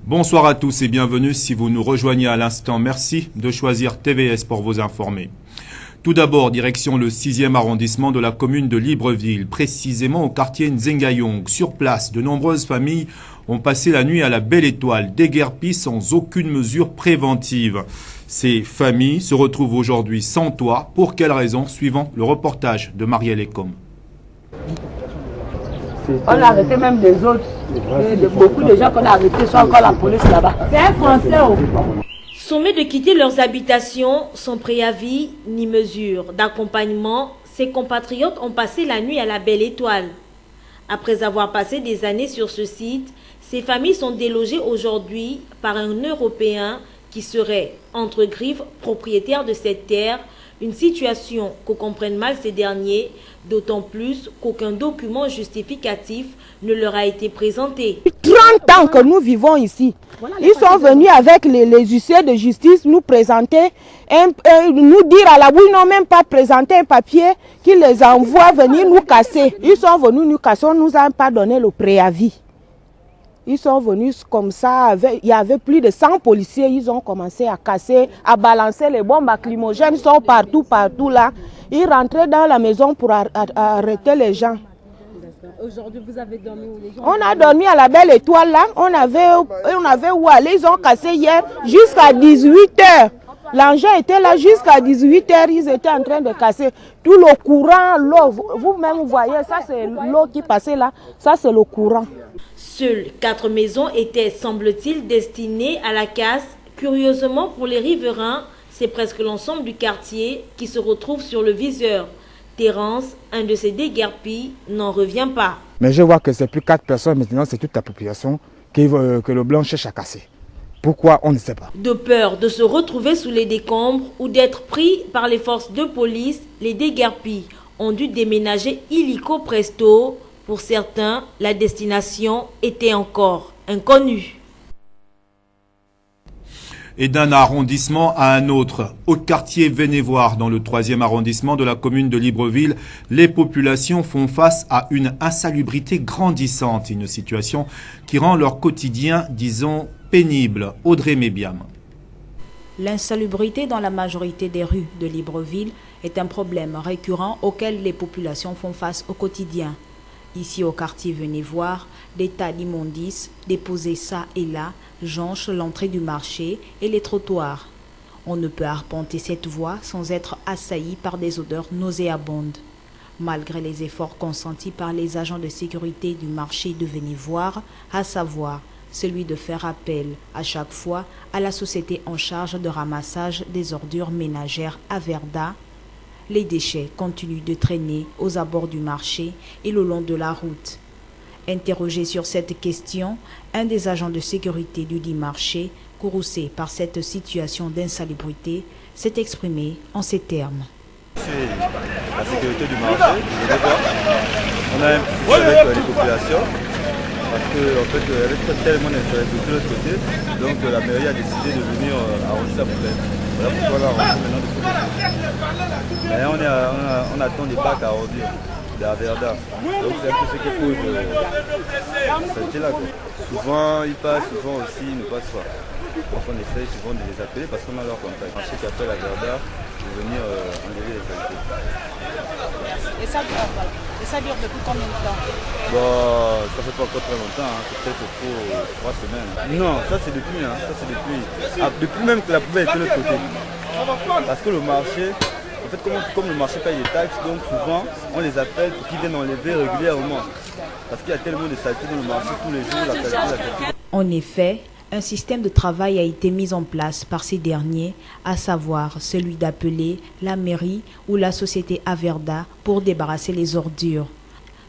Bonsoir à tous et bienvenue si vous nous rejoignez à l'instant. Merci de choisir TVS pour vous informer. Tout d'abord, direction le 6e arrondissement de la commune de Libreville, précisément au quartier Nzengayong. Sur place, de nombreuses familles ont passé la nuit à la Belle Étoile, déguerpies sans aucune mesure préventive. Ces familles se retrouvent aujourd'hui sans toit. Pour quelles raisons? Suivant le reportage de Marielle Ecom. On a arrêté même des autres. Beaucoup de gens qu'on a arrêtés sont encore la police là-bas. C'est un Français. Sommés de quitter leurs habitations sans préavis ni mesure d'accompagnement, ces compatriotes ont passé la nuit à la Belle Étoile. Après avoir passé des années sur ce site, ces familles sont délogées aujourd'hui par un Européen qui serait, entre griffes, propriétaire de cette terre, une situation que comprennent mal ces derniers, d'autant plus qu'aucun document justificatif ne leur a été présenté. 30 ans que nous vivons ici. Ils sont venus avec les huissiers de justice nous présenter, nous dire à la boue, ils n'ont même pas présenté un papier qui les envoie venir nous casser. Ils sont venus nous casser, on ne nous a pas donné le préavis. Ils sont venus comme ça, il y avait plus de 100 policiers, ils ont commencé à casser, à balancer les bombes lacrymogènes, ils sont partout là. Ils rentraient dans la maison pour arrêter les gens. Aujourd'hui, vous avez dormi où les gens? On a dormi à la Belle Étoile là, on avait où aller, ils ont cassé hier jusqu'à 18h. L'engin était là jusqu'à 18h, ils étaient en train de casser. Tout le courant, l'eau, vous-même vous voyez, ça c'est l'eau qui passait là, ça c'est le courant. Seules 4 maisons étaient, semble-t-il, destinées à la casse. Curieusement, pour les riverains, c'est presque l'ensemble du quartier qui se retrouve sur le viseur. Terence, un de ces déguerpis, n'en revient pas. Mais je vois que c'est plus 4 personnes, maintenant c'est toute la population que le blanc cherche à casser. Pourquoi, on ne sait pas. De peur de se retrouver sous les décombres ou d'être pris par les forces de police, les déguerpis ont dû déménager illico presto. Pour certains, la destination était encore inconnue. Et d'un arrondissement à un autre, au quartier Vénévoire, dans le 3e arrondissement de la commune de Libreville, les populations font face à une insalubrité grandissante, une situation qui rend leur quotidien, disons, pénible. Audrey Mébiam. L'insalubrité dans la majorité des rues de Libreville est un problème récurrent auquel les populations font face au quotidien. Ici au quartier Vénévoire, des tas d'immondices déposés ça et là jonchent l'entrée du marché et les trottoirs. On ne peut arpenter cette voie sans être assailli par des odeurs nauséabondes. Malgré les efforts consentis par les agents de sécurité du marché de Vénévoire, à savoir celui de faire appel à chaque fois à la société en charge de ramassage des ordures ménagères Averda, les déchets continuent de traîner aux abords du marché et le long de la route. Interrogé sur cette question, un des agents de sécurité du dit marché, courroucé par cette situation d'insalubrité, s'est exprimé en ces termes. La sécurité du marché, on a un petit souci avec les populations, parce qu'en fait, il y avait tellement d'insalubrité de l'autre côté, donc la mairie a décidé de venir arranger ça pour elle. Voilà pourquoi on va arranger maintenant de côté. Mais on attend des bacs à ordures, de la Verda. Donc c'est un peu ce qui pose cette là. Souvent ils passent, souvent aussi ils ne passent pas. Donc on essaye souvent de les appeler parce qu'on a leur contact. On sait qu'appelle la Verda pour venir enlever les saletés. Et ça dure depuis combien de temps? Bon, ça fait pas encore très longtemps, hein. Peut-être pour 3 semaines. Non, ça c'est depuis, hein. Ça c'est depuis. Ah, depuis même que la poubelle était de l'autre côté. Parce que le marché, en fait comme le marché paye des taxes, donc souvent on les appelle pour qu'ils viennent enlever régulièrement. Parce qu'il y a tellement de saleté dans le marché tous les jours, la qualité. En effet, un système de travail a été mis en place par ces derniers, à savoir celui d'appeler la mairie ou la société Averda pour débarrasser les ordures.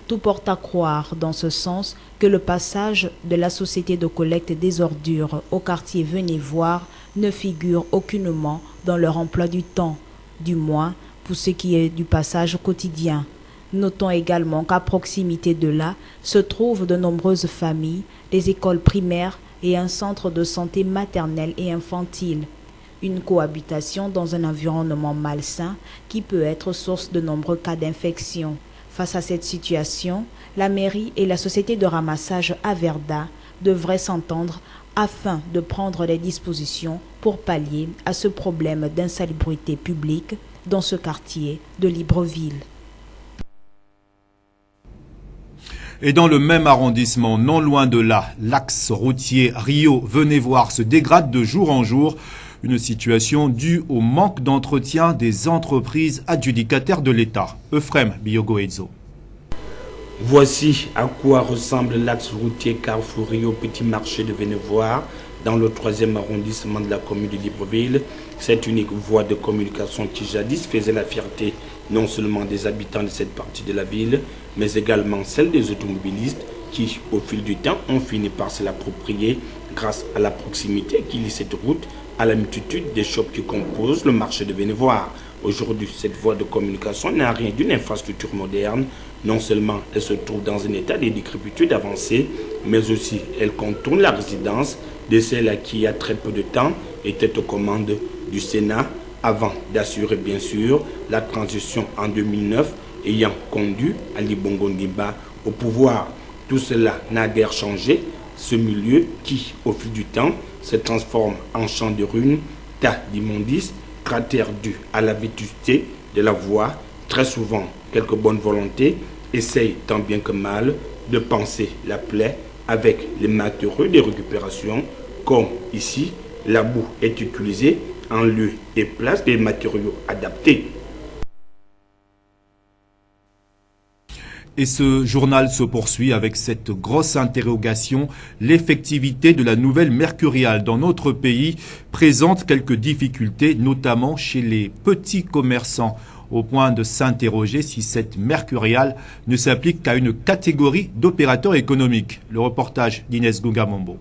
Tout porte à croire dans ce sens que le passage de la société de collecte des ordures au quartier Vénévoire ne figure aucunement dans leur emploi du temps, du moins pour ce qui est du passage quotidien. Notons également qu'à proximité de là se trouvent de nombreuses familles, des écoles primaires et un centre de santé maternelle et infantile. Une cohabitation dans un environnement malsain qui peut être source de nombreux cas d'infection. Face à cette situation, la mairie et la société de ramassage Averda devraient s'entendre afin de prendre les dispositions pour pallier à ce problème d'insalubrité publique dans ce quartier de Libreville. Et dans le même arrondissement, non loin de là, l'axe routier Rio-Venez-Voir se dégrade de jour en jour. Une situation due au manque d'entretien des entreprises adjudicataires de l'État. Euphrem Biogoezo. Voici à quoi ressemble l'axe routier Carrefour Rio Petit Marché de Venez-Voir dans le 3e arrondissement de la commune de Libreville. Cette unique voie de communication qui jadis faisait la fierté non seulement des habitants de cette partie de la ville, mais également celle des automobilistes qui, au fil du temps, ont fini par se l'approprier grâce à la proximité qui lie cette route à la multitude des shops qui composent le marché de Venez-Voir. Aujourd'hui, cette voie de communication n'a rien d'une infrastructure moderne. Non seulement elle se trouve dans un état de décrépitude avancée, mais aussi elle contourne la résidence de celle à qui, il y a très peu de temps, était aux commandes du Sénat, avant d'assurer bien sûr la transition en 2009, ayant conduit Ali Bongo Ondimba au pouvoir. Tout cela n'a guère changé. Ce milieu qui, au fil du temps, se transforme en champ de ruines, tas d'immondices, cratères dus à la vétusté de la voie. Très souvent, quelques bonnes volontés essayent tant bien que mal de panser la plaie avec les matériaux de récupération. Comme ici, la boue est utilisée en lieu et place des matériaux adaptés. Et ce journal se poursuit avec cette grosse interrogation. L'effectivité de la nouvelle mercuriale dans notre pays présente quelques difficultés, notamment chez les petits commerçants, au point de s'interroger si cette mercuriale ne s'applique qu'à une catégorie d'opérateurs économiques. Le reportage d'Inès Gungamombo.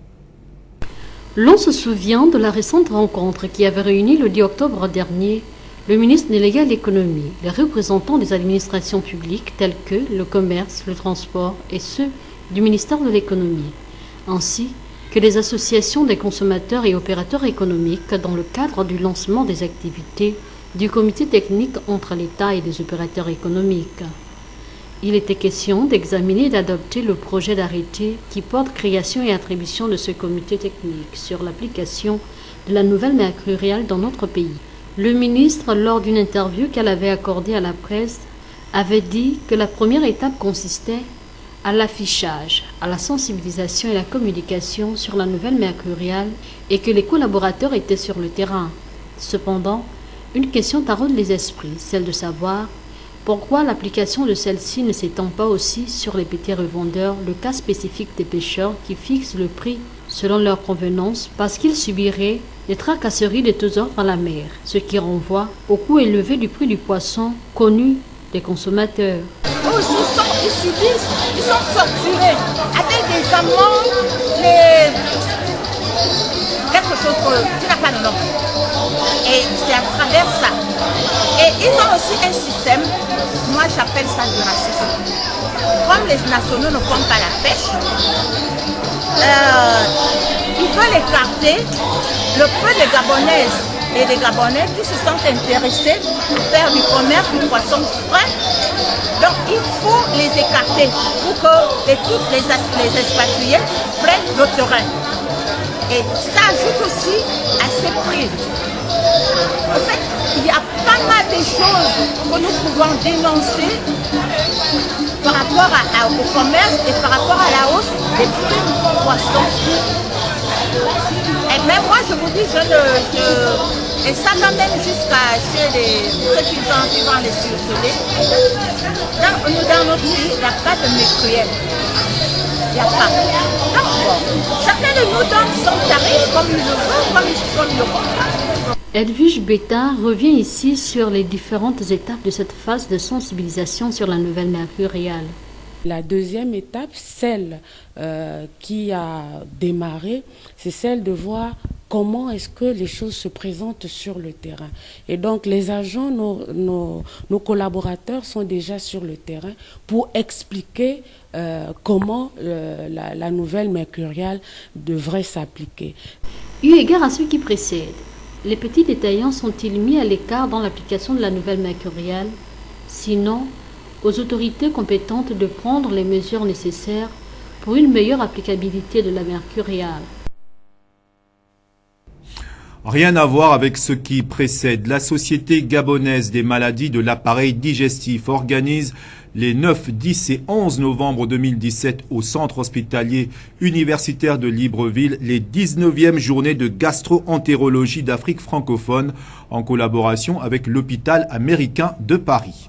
L'on se souvient de la récente rencontre qui avait réuni le 10 octobre dernier le ministre délégué à l'économie, les représentants des administrations publiques telles que le commerce, le transport et ceux du ministère de l'économie, ainsi que les associations des consommateurs et opérateurs économiques dans le cadre du lancement des activités du comité technique entre l'État et les opérateurs économiques. Il était question d'examiner et d'adopter le projet d'arrêté qui porte création et attribution de ce comité technique sur l'application de la nouvelle mercuriale dans notre pays. Le ministre, lors d'une interview qu'elle avait accordée à la presse, avait dit que la première étape consistait à l'affichage, à la sensibilisation et la communication sur la nouvelle mercuriale et que les collaborateurs étaient sur le terrain. Cependant, une question taraude les esprits, celle de savoir pourquoi l'application de celle-ci ne s'étend pas aussi sur les petits revendeurs, le cas spécifique des pêcheurs qui fixent le prix selon leur convenance parce qu'ils subiraient des tracasseries de tous ordres à la mer, ce qui renvoie au coût élevé du prix du poisson connu des consommateurs. Ils subissent, ils sont torturés avec des amendes, quelque chose qui n'a pas de nom. Et c'est à travers ça. Et ils ont aussi un système, moi j'appelle ça du racisme. Comme les nationaux ne font pas la pêche, ils veulent écarter le peu de Gabonaises et des Gabonais qui se sont intéressés pour faire du commerce du poisson frais. Donc il faut les écarter pour que toutes les expatriés prennent le terrain. Et ça ajoute aussi à ces prix. En fait, il y a pas mal de choses que nous pouvons dénoncer par rapport au commerce et par rapport à la hausse des prix du poisson. Et même moi, je vous dis, et ça va même jusqu'à chez ceux qui vont les circuler. Dans notre pays, il n'y a pas de mercuriel. Il n'y a pas. Donc, chacun de nous donne son tarif comme il le veut, comme il le comprend. Edwige Bétard revient ici sur les différentes étapes de cette phase de sensibilisation sur la nouvelle mercuriale. La deuxième étape, celle qui a démarré, c'est celle de voir comment est-ce que les choses se présentent sur le terrain. Et donc les agents, nos collaborateurs sont déjà sur le terrain pour expliquer comment la nouvelle mercuriale devrait s'appliquer. Eu égard à ce qui précède, les petits détaillants sont-ils mis à l'écart dans l'application de la nouvelle mercuriale? Sinon, aux autorités compétentes de prendre les mesures nécessaires pour une meilleure applicabilité de la mercuriale. Rien à voir avec ce qui précède. La Société gabonaise des maladies de l'appareil digestif organise les 9, 10 et 11 novembre 2017 au centre hospitalier universitaire de Libreville les 19e journées de gastro-entérologie d'Afrique francophone en collaboration avec l'hôpital américain de Paris.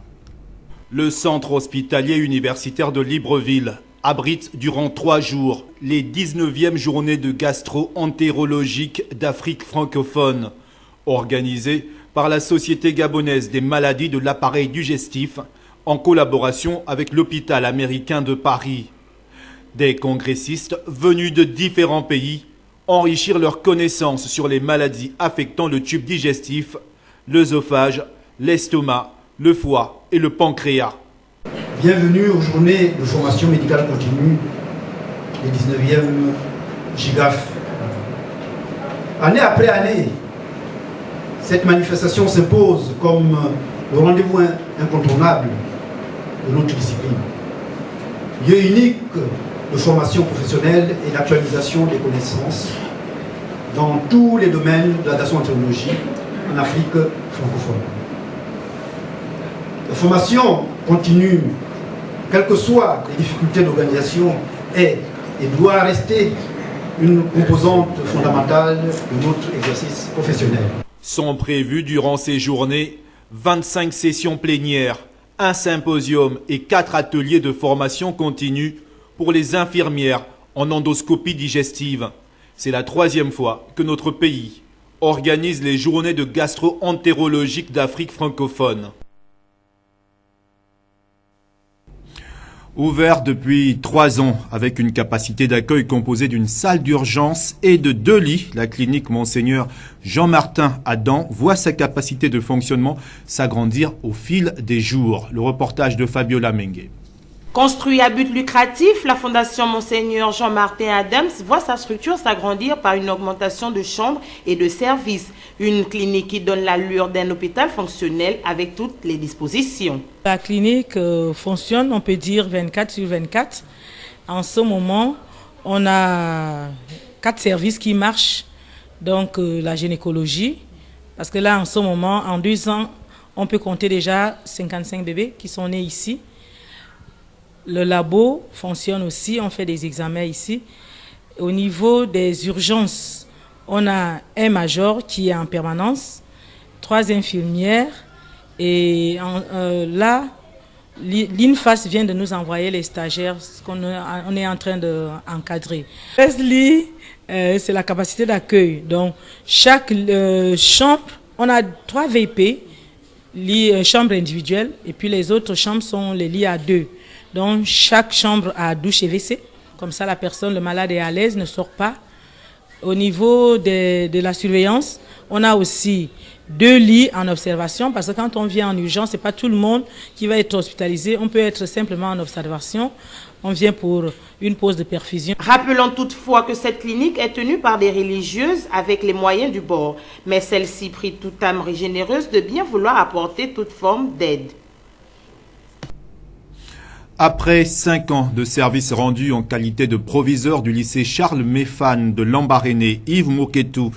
Le centre hospitalier universitaire de Libreville abrite durant 3 jours les 19e journées de gastro-entérologique d'Afrique francophone, organisées par la Société gabonaise des maladies de l'appareil digestif en collaboration avec l'hôpital américain de Paris. Des congressistes venus de différents pays enrichirent leurs connaissances sur les maladies affectant le tube digestif, l'œsophage, l'estomac, le foie et le pancréas. Bienvenue aux journées de formation médicale continue, les 19e GIGAF. Année après année, cette manifestation s'impose comme le rendez-vous incontournable de notre discipline. Lieu unique de formation professionnelle et d'actualisation des connaissances dans tous les domaines de la gastro-entérologie en Afrique francophone. La formation continue, quelles que soient les difficultés d'organisation, est et doit rester une composante fondamentale de notre exercice professionnel. Sont prévues durant ces journées 25 sessions plénières, un symposium et 4 ateliers de formation continue pour les infirmières en endoscopie digestive. C'est la 3e fois que notre pays organise les journées de gastro-entérologique d'Afrique francophone. Ouvert depuis 3 ans avec une capacité d'accueil composée d'une salle d'urgence et de 2 lits, la clinique Monseigneur Jean-Martin Adam voit sa capacité de fonctionnement s'agrandir au fil des jours. Le reportage de Fabiola Mengue. Construit à but lucratif, la Fondation Monseigneur Jean-Martin Adams voit sa structure s'agrandir par une augmentation de chambres et de services. Une clinique qui donne l'allure d'un hôpital fonctionnel avec toutes les dispositions. La clinique fonctionne, on peut dire 24 sur 24. En ce moment, on a 4 services qui marchent. Donc la gynécologie, parce que là en ce moment, en 2 ans, on peut compter déjà 55 bébés qui sont nés ici. Le labo fonctionne aussi, on fait des examens ici. Au niveau des urgences, on a un major qui est en permanence, 3 infirmières et là, l'INFAS vient de nous envoyer les stagiaires qu'on est en train d'encadrer. 13 lits, c'est la capacité d'accueil. Donc, chaque chambre, on a 3 VP, chambres individuelles, et puis les autres chambres sont les lits à 2. Donc, chaque chambre a douche et WC. Comme ça, la personne, le malade est à l'aise, ne sort pas. Au niveau de la surveillance, on a aussi 2 lits en observation, parce que quand on vient en urgence, ce n'est pas tout le monde qui va être hospitalisé. On peut être simplement en observation. On vient pour une pause de perfusion. Rappelons toutefois que cette clinique est tenue par des religieuses avec les moyens du bord. Mais celle-ci prie toute âme généreuse de bien vouloir apporter toute forme d'aide. Après 5 ans de service rendu en qualité de proviseur du lycée Charles Méphane de Lambaréné, Yves Moketou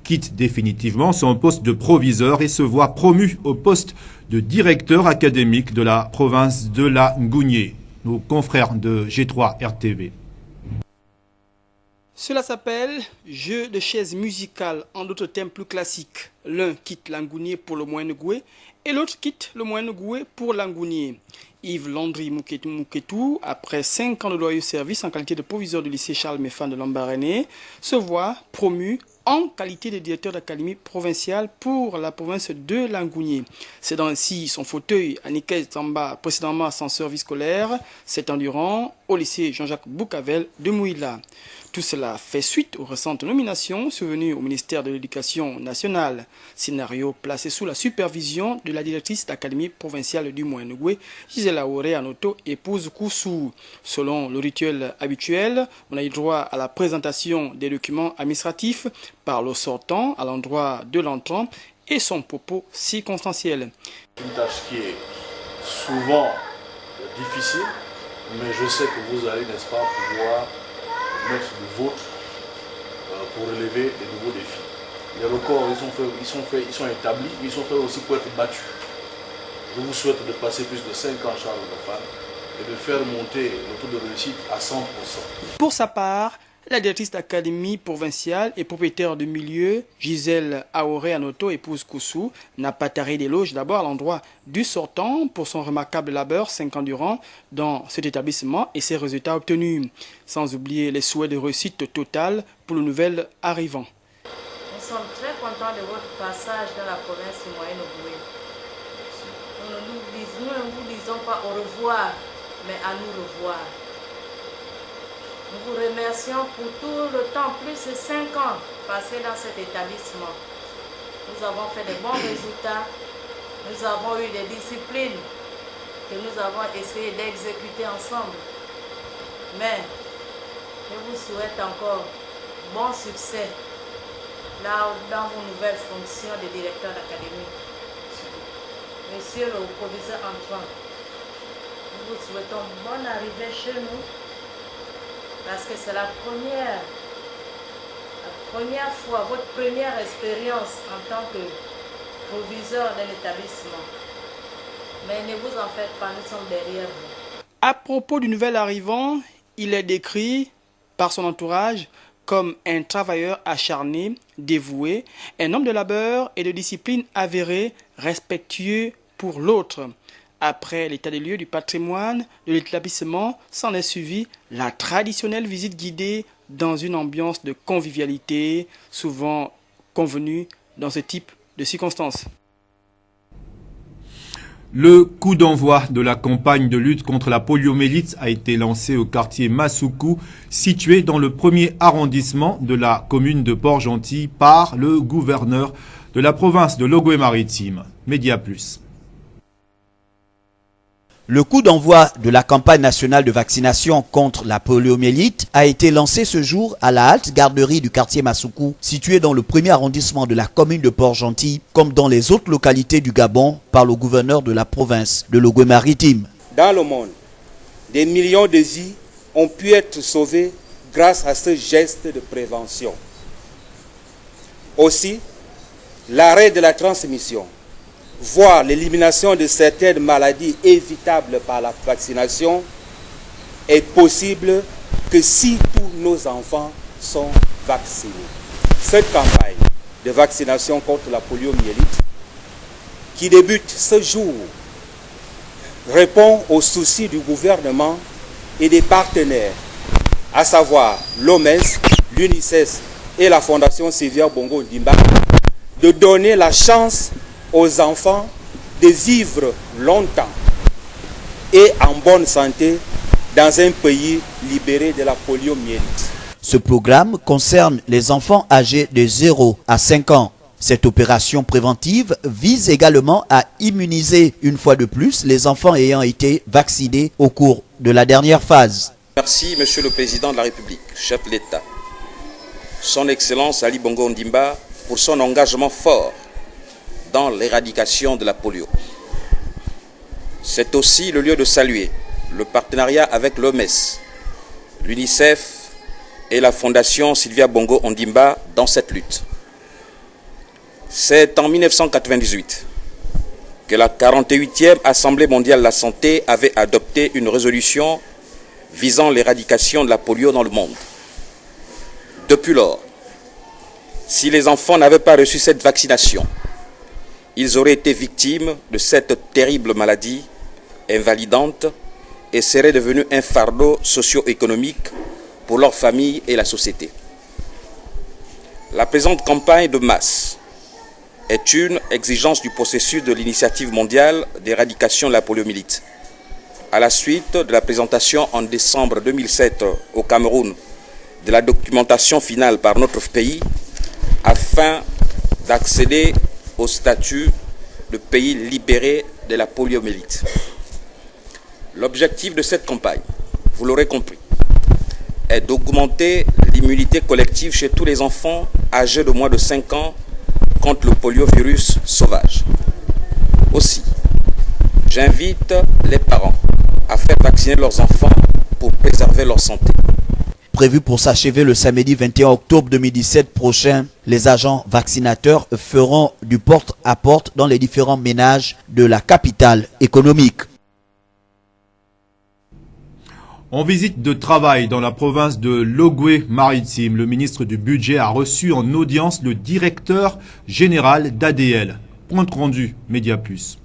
quitte définitivement son poste de proviseur et se voit promu au poste de directeur académique de la province de la Ngounié. Nos confrères de G3 RTV. Cela s'appelle jeu de chaises musicales, en d'autres termes plus classiques. L'un quitte l'Angounié pour le Moyen-Goué et l'autre quitte le Moyen-Goué pour l'Angounié. Yves Landry Moketou, après 5 ans de loyaux service en qualité de proviseur du lycée Charles Méphane de Lambaréné, se voit promu en qualité de directeur d'académie provinciale pour la province de l'Angounié. C'est ainsi son fauteuil à Nikel Tamba, précédemment ascenseur vie scolaire, 7 ans durant, au lycée Jean-Jacques Boucavel de Mouila. Tout cela fait suite aux récentes nominations survenues au ministère de l'Éducation nationale. Scénario placé sous la supervision de la directrice d'académie provinciale du Moyen-Goué, Gisela Auré Anoto, épouse Koussou. Selon le rituel habituel, on a eu droit à la présentation des documents administratifs par le sortant à l'endroit de l'entrant et son propos circonstanciel. Une tâche qui est souvent difficile, mais je sais que vous allez, n'est-ce pas, pouvoir mettre le vôtre pour relever de nouveaux défis. Les records, ils sont établis, ils sont faits aussi pour être battus. Je vous souhaite de passer plus de 5 ans Charles Bafana et de faire monter le taux de réussite à 100%. Pour sa part, la directrice d'académie provinciale et propriétaire de milieu, Gisèle Aoré Anoto, épouse Koussou, n'a pas taré d'éloges d'abord à l'endroit du sortant pour son remarquable labeur 5 ans durant dans cet établissement et ses résultats obtenus, sans oublier les souhaits de réussite totale pour le nouvel arrivant. Nous sommes très contents de votre passage dans la province moyenne Ogooué. Nous ne vous disons pas au revoir, mais à nous revoir. Nous vous remercions pour tout le temps, plus de 5 ans passés dans cet établissement. Nous avons fait de bons résultats, nous avons eu des disciplines que nous avons essayé d'exécuter ensemble. Mais je vous souhaite encore bon succès là dans vos nouvelles fonctions de directeur d'académie. Monsieur le proviseur Antoine, nous vous souhaitons bonne arrivée chez nous. Parce que c'est la première fois, votre première expérience en tant que proviseur d'un établissement. Mais ne vous en faites pas, nous sommes derrière vous. À propos du nouvel arrivant, il est décrit par son entourage comme un travailleur acharné, dévoué, un homme de labeur et de discipline avérée, respectueux pour l'autre. Après l'état des lieux du patrimoine de l'établissement, s'en est suivi la traditionnelle visite guidée dans une ambiance de convivialité, souvent convenue dans ce type de circonstances. Le coup d'envoi de la campagne de lutte contre la poliomyélite a été lancé au quartier Massoukou, situé dans le 1er arrondissement de la commune de Port-Gentil par le gouverneur de la province de l'Ogooué-Maritime. Média Plus. Le coup d'envoi de la campagne nationale de vaccination contre la poliomyélite a été lancé ce jour à la halte garderie du quartier Massoukou, situé dans le 1er arrondissement de la commune de Port-Gentil, comme dans les autres localités du Gabon, par le gouverneur de la province de l'Ogooué-Maritime. Dans le monde, des millions de vies ont pu être sauvées grâce à ce geste de prévention. Aussi, l'arrêt de la transmission, voire l'élimination de certaines maladies évitables par la vaccination est possible que si tous nos enfants sont vaccinés. Cette campagne de vaccination contre la poliomyélite, qui débute ce jour, répond aux soucis du gouvernement et des partenaires, à savoir l'OMS, l'UNICEF et la Fondation Sylvia Bongo Ndimba, de donner la chance aux enfants de vivre longtemps et en bonne santé dans un pays libéré de la poliomyélite. Ce programme concerne les enfants âgés de 0 à 5 ans. Cette opération préventive vise également à immuniser une fois de plus les enfants ayant été vaccinés au cours de la dernière phase. Merci Monsieur le Président de la République, chef de l'État, Son Excellence Ali Bongo Ndimba pour son engagement fort dans l'éradication de la polio. C'est aussi le lieu de saluer le partenariat avec l'OMS, l'UNICEF et la Fondation Sylvia Bongo Ondimba dans cette lutte. C'est en 1998 que la 48e Assemblée mondiale de la santé avait adopté une résolution visant l'éradication de la polio dans le monde. Depuis lors, si les enfants n'avaient pas reçu cette vaccination, ils auraient été victimes de cette terrible maladie invalidante et seraient devenus un fardeau socio-économique pour leur famille et la société. La présente campagne de masse est une exigence du processus de l'initiative mondiale d'éradication de la poliomyélite. À la suite de la présentation en décembre 2007 au Cameroun de la documentation finale par notre pays afin d'accéder au statut de pays libéré de la poliomyélite. L'objectif de cette campagne, vous l'aurez compris, est d'augmenter l'immunité collective chez tous les enfants âgés de moins de 5 ans contre le poliovirus sauvage. Aussi, j'invite les parents à faire vacciner leurs enfants pour préserver leur santé. Prévu pour s'achever le samedi 21 octobre 2017 prochain, les agents vaccinateurs feront du porte-à-porte dans les différents ménages de la capitale économique. En visite de travail dans la province de Logoué-Maritime, le ministre du Budget a reçu en audience le directeur général d'ADL. Point rendu, Média Plus.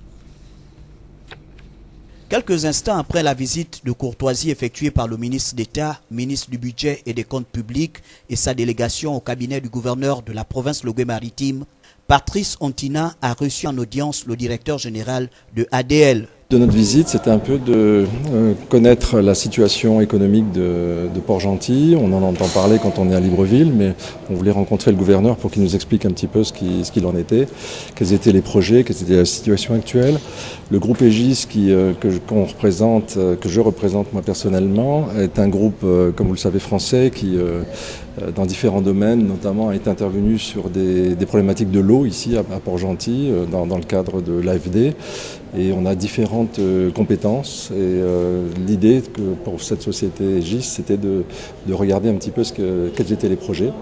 Quelques instants après la visite de courtoisie effectuée par le ministre d'État, ministre du Budget et des Comptes publics et sa délégation au cabinet du gouverneur de la province Logoué-Maritime, Patrice Ontina a reçu en audience le directeur général de ADL. De notre visite, c'était un peu de connaître la situation économique de Port-Gentil. On en entend parler quand on est à Libreville, mais on voulait rencontrer le gouverneur pour qu'il nous explique un petit peu ce qu'il en était, quels étaient les projets, quelle était la situation actuelle. Le groupe Aegis que je représente moi personnellement, est un groupe, comme vous le savez, français qui, dans différents domaines, notamment est intervenu sur des problématiques de l'eau ici à Port-Gentil, dans le cadre de l'AFD. Et on a différentes compétences et l'idée pour cette société Aegis, c'était de regarder un petit peu quels étaient les projets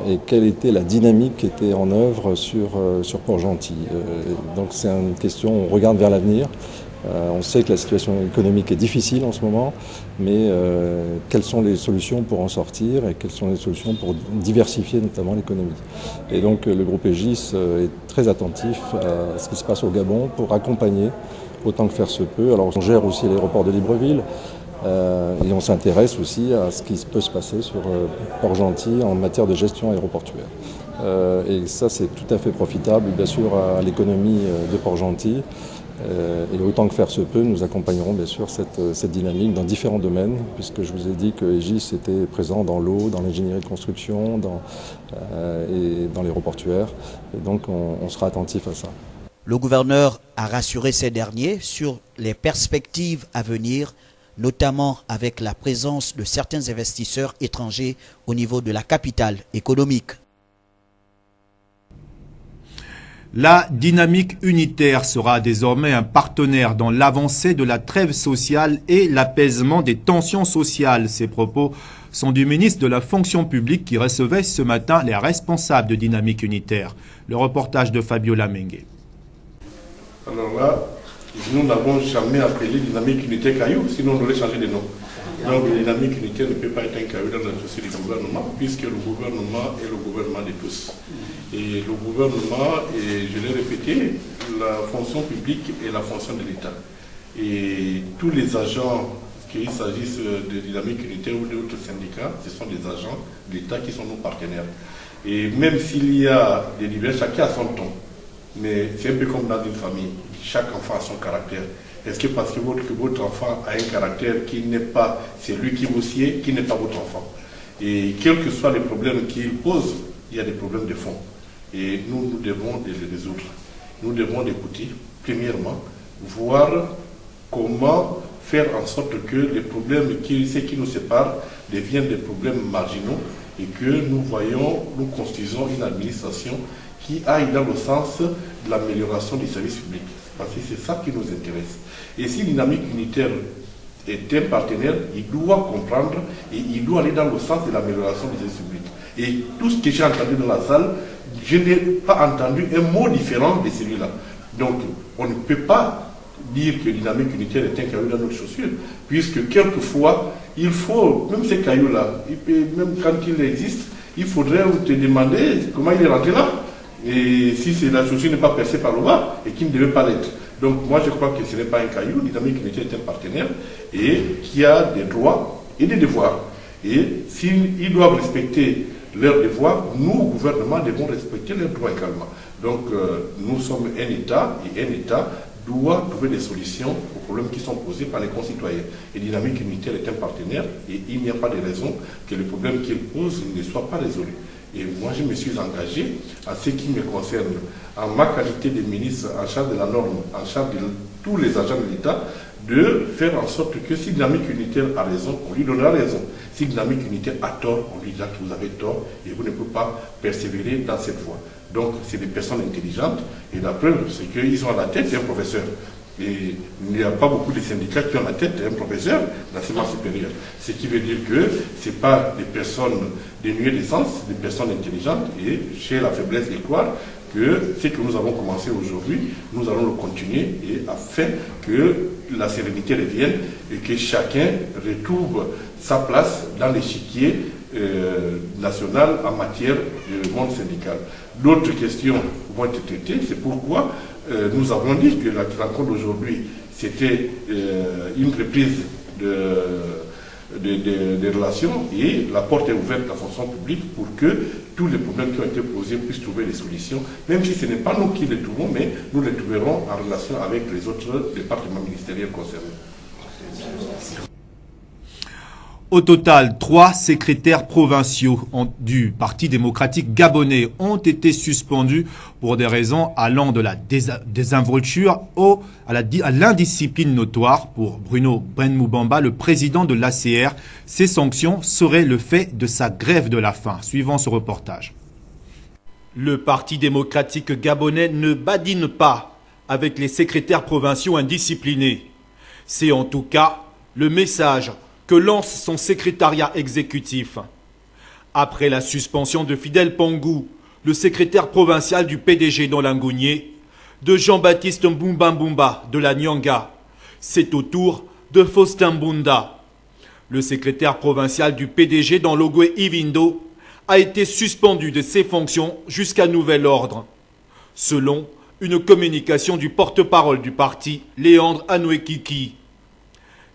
et quelle était la dynamique qui était en œuvre sur Port-Gentil. Donc c'est une question, on regarde vers l'avenir. On sait que la situation économique est difficile en ce moment, mais quelles sont les solutions pour en sortir et quelles sont les solutions pour diversifier notamment l'économie. Et donc le groupe Aegis est très attentif à ce qui se passe au Gabon pour accompagner autant que faire se peut. Alors on gère aussi l'aéroport de Libreville et on s'intéresse aussi à ce qui peut se passer sur Port-Gentil en matière de gestion aéroportuaire. Et ça c'est tout à fait profitable bien sûr à l'économie de Port-Gentil. Et autant que faire se peut, nous accompagnerons bien sûr cette dynamique dans différents domaines, puisque je vous ai dit que Aegis était présent dans l'eau, dans l'ingénierie de construction et dans l'aéroportuaire. Et donc on sera attentif à ça. Le gouverneur a rassuré ces derniers sur les perspectives à venir, notamment avec la présence de certains investisseurs étrangers au niveau de la capitale économique. La dynamique unitaire sera désormais un partenaire dans l'avancée de la trêve sociale et l'apaisement des tensions sociales. Ces propos sont du ministre de la fonction publique qui recevait ce matin les responsables de dynamique unitaire. Le reportage de Fabio Lamengue. Alors là, nous n'avons jamais appelé dynamique unitaire caillou, sinon on aurait changé de nom. Donc la dynamique unitaire ne peut pas être un caillou dans le dossier du gouvernement, puisque le gouvernement est le gouvernement de tous. Et le gouvernement, et je l'ai répété, la fonction publique est la fonction de l'État. Et tous les agents, qu'il s'agisse de dynamique unitaire ou d'autres syndicats, ce sont des agents de l'État qui sont nos partenaires. Et même s'il y a des diverses, chacun a son ton. Mais c'est un peu comme dans une famille, chaque enfant a son caractère. Est-ce que parce que votre enfant a un caractère qui n'est pas celui qui vous sied, qui n'est pas votre enfant? Et quels que soient les problèmes qu'il pose, il y a des problèmes de fond. Et nous devons les résoudre. Nous devons l'écouter, premièrement, voir comment faire en sorte que les problèmes qui nous séparent deviennent des problèmes marginaux et que nous construisons une administration qui aille dans le sens de l'amélioration du service public. Parce que c'est ça qui nous intéresse. Et si Dynamique Unitaire est un partenaire, il doit comprendre et il doit aller dans le sens de l'amélioration du service public. Et tout ce que j'ai entendu dans la salle, je n'ai pas entendu un mot différent de celui-là. Donc, on ne peut pas dire que Dynamique Unitaire est un caillou dans notre chaussure, puisque quelquefois, il faut, même ces cailloux-là, même quand il existe, il faudrait te demander comment il est rentré là. Et si la chaussure n'est pas percée par le bas et qui ne devait pas l'être. Donc moi je crois que ce n'est pas un caillou. Dynamique Unitaire est un partenaire et qui a des droits et des devoirs. Et s'ils doivent respecter leurs devoirs, nous, gouvernement, devons respecter leurs droits également. Donc nous sommes un État et un État doit trouver des solutions aux problèmes qui sont posés par les concitoyens. Et Dynamique Unitaire est un partenaire et il n'y a pas de raison que les problèmes qu'il pose ne soient pas résolus. Et moi, je me suis engagé à ce qui me concerne, en ma qualité de ministre en charge de la norme, en charge de tous les agents de l'État, de faire en sorte que si Dynamique Unitaire a raison, on lui donnera raison. Si Dynamique Unitaire a tort, on lui dira que vous avez tort et vous ne pouvez pas persévérer dans cette voie. Donc, c'est des personnes intelligentes et la preuve, c'est qu'ils ont à la tête un professeur Et il n'y a pas beaucoup de syndicats qui ont la tête un professeur d'enseignement supérieur. Ce qui veut dire que ce n'est pas des personnes dénuées de sens, des personnes intelligentes, et chez la faiblesse et croire que ce que nous avons commencé aujourd'hui, nous allons le continuer, et afin que la sérénité revienne et que chacun retrouve sa place dans l'échiquier national en matière de monde syndical. D'autres questions vont être traitées, c'est pourquoi nous avons dit que la rencontre d'aujourd'hui, c'était une reprise des relations, et la porte est ouverte à la fonction publique pour que tous les problèmes qui ont été posés puissent trouver des solutions, même si ce n'est pas nous qui les trouvons, mais nous les trouverons en relation avec les autres départements ministériels concernés. Au total, 3 secrétaires provinciaux du Parti démocratique gabonais ont été suspendus pour des raisons allant de la désinvolture à l'indiscipline notoire. Pour Bruno Ben-Moubamba, le président de l'ACR, ces sanctions seraient le fait de sa grève de la faim. Suivant ce reportage. Le Parti démocratique gabonais ne badine pas avec les secrétaires provinciaux indisciplinés. C'est en tout cas le message que lance son secrétariat exécutif. Après la suspension de Fidel Pangou, le secrétaire provincial du PDG dans l'Angounier, de Jean-Baptiste Mbumba de la Nyanga, c'est au tour de Faustin Mbunda. Le secrétaire provincial du PDG dans l'Ogwe Ivindo a été suspendu de ses fonctions jusqu'à nouvel ordre. Selon une communication du porte-parole du parti, Léandre Anouekiki.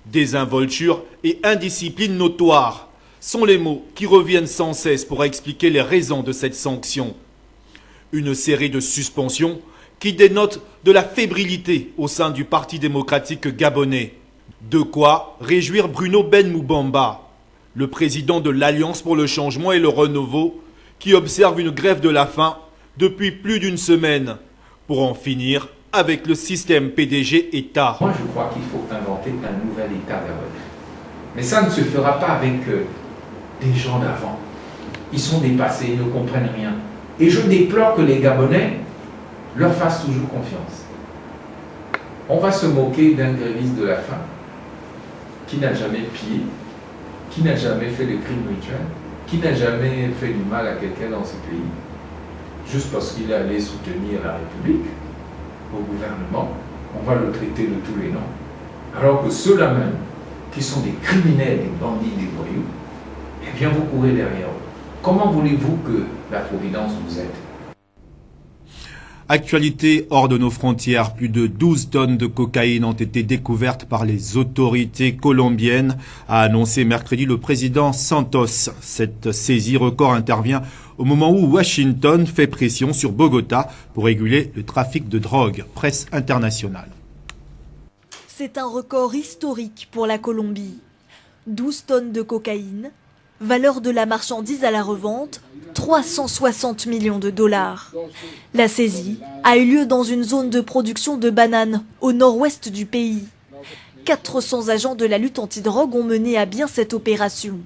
Désinvolture et indiscipline notoire sont les mots qui reviennent sans cesse pour expliquer les raisons de cette sanction. Une série de suspensions qui dénotent de la fébrilité au sein du Parti démocratique gabonais. De quoi réjouir Bruno Ben-Moubamba, le président de l'Alliance pour le changement et le renouveau, qui observe une grève de la faim depuis plus d'une semaine pour en finir avec le système PDG-État. Moi, je crois qu'il faut inventer un nouvel État gabonais. Mais ça ne se fera pas avec des gens d'avant. Ils sont dépassés, ils ne comprennent rien. Et je déplore que les Gabonais leur fassent toujours confiance. On va se moquer d'un gréviste de la faim qui n'a jamais pillé, qui n'a jamais fait de crimes rituels, qui n'a jamais fait du mal à quelqu'un dans ce pays, juste parce qu'il est allé soutenir la République. Au gouvernement, on va le traiter de tous les noms. Alors que ceux-là même, qui sont des criminels, des bandits, des voyous, eh bien vous courez derrière eux. Comment voulez-vous que la Providence vous aide? Actualité hors de nos frontières, plus de 12 tonnes de cocaïne ont été découvertes par les autorités colombiennes, a annoncé mercredi le président Santos. Cette saisie record intervient au moment où Washington fait pression sur Bogota pour réguler le trafic de drogue. Presse internationale. C'est un record historique pour la Colombie. 12 tonnes de cocaïne, valeur de la marchandise à la revente, 360 millions de dollars. La saisie a eu lieu dans une zone de production de bananes au nord-ouest du pays. 400 agents de la lutte antidrogue ont mené à bien cette opération.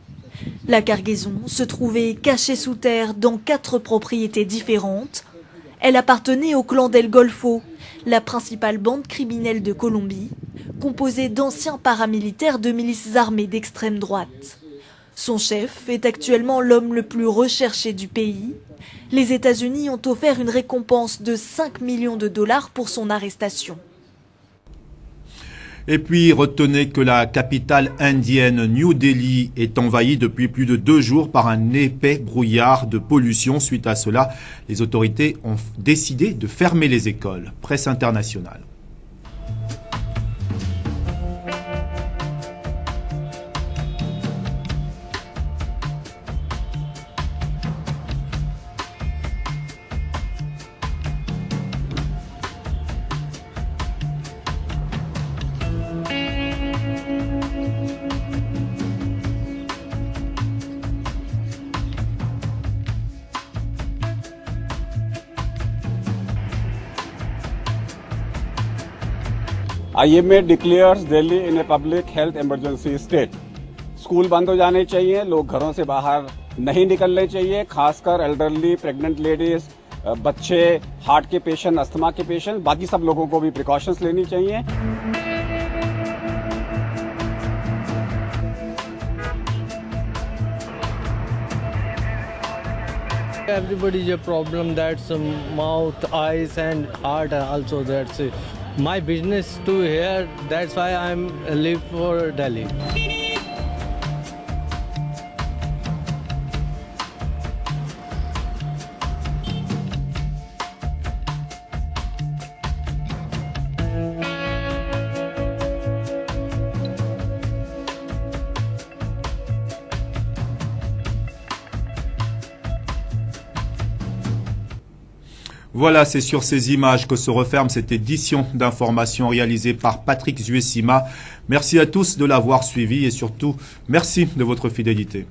La cargaison se trouvait cachée sous terre dans 4 propriétés différentes. Elle appartenait au clan del Golfo, la principale bande criminelle de Colombie, composée d'anciens paramilitaires de milices armées d'extrême droite. Son chef est actuellement l'homme le plus recherché du pays. Les États-Unis ont offert une récompense de 5 millions de dollars pour son arrestation. Et puis, retenez que la capitale indienne New Delhi est envahie depuis plus de 2 jours par un épais brouillard de pollution. Suite à cela, les autorités ont décidé de fermer les écoles. Presse internationale. IMA declares Delhi in a public health emergency state. School बंद हो जाने चाहिए, लोग घरों से बाहर नहीं निकलने चाहिए, खासकर एल्डरली, प्रेग्नेंट लेडीज, बच्चे, हार्ट के पेशेंट, अस्थमा के पेशेंट, बाकी सब लोगों को भी प्रिकॉशंस लेनी चाहिए। Everybody has a problem, that's mouth, eyes and heart also. That's my business too here. That's why I'm live for Delhi. Voilà, c'est sur ces images que se referme cette édition d'information réalisée par Patrick Zuessima. Merci à tous de l'avoir suivi et surtout, merci de votre fidélité.